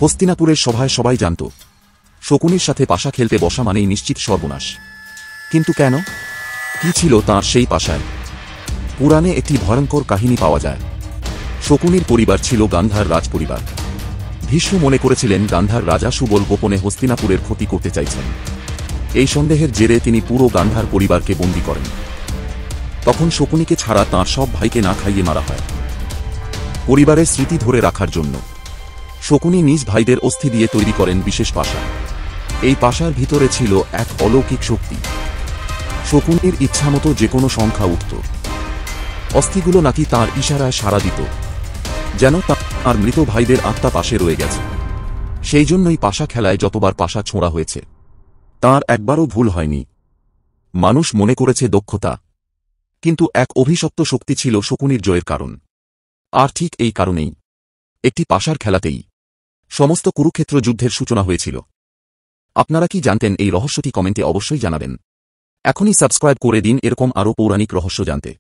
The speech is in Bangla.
হস্তিনাপুরের সভায় সবাই জানত শকুনির সাথে পাশা খেলতে বসা মানেই নিশ্চিত সর্বনাশ। কিন্তু কেন? কি ছিল তাঁর সেই পাশায়? পুরাণে একটি ভয়ঙ্কর কাহিনী পাওয়া যায়। শকুনির পরিবার ছিল গান্ধার রাজপরিবার। ভীষ্ম মনে করেছিলেন গান্ধার রাজা সুবল গোপনে হস্তিনাপুরের ক্ষতি করতে চাইছেন। এই সন্দেহের জেরে তিনি পুরো গান্ধার পরিবারকে বন্দী করেন। তখন শকুনিকে ছাড়া তাঁর সব ভাইকে না খাইয়ে মারা হয় পরিবারের স্মৃতি ধরে রাখার জন্য। শকুনি নিজ ভাইদের অস্থি দিয়ে তৈরি করেন বিশেষ পাশা। এই পাশার ভিতরে ছিল এক অলৌকিক শক্তি। শকুনির ইচ্ছামতো যে কোনো সংখ্যা উঠত। অস্থিগুলো নাকি তাঁর ইশারায় সাড়া দিত, যেন তাঁর মৃত ভাইদের আত্মা পাশে রয়ে গেছে। সেই জন্যই পাশা খেলায় যতবার পাশা ছোঁড়া হয়েছে তাঁর একবারও ভুল হয়নি। মানুষ মনে করেছে দক্ষতা, কিন্তু এক অভিশপ্ত শক্তি ছিল শকুনির জয়ের কারণ। আর ঠিক এই কারণেই একটি পাশার খেলাতেই সমস্ত কুরুক্ষেত্র যুদ্ধের সূচনা হয়েছিল। আপনারা কি জানতেন? এই রহস্যটি কমেন্টে অবশ্যই জানাবেন। এখনই সাবস্ক্রাইব করে দিন এরকম আরও পৌরাণিক রহস্য জানতে।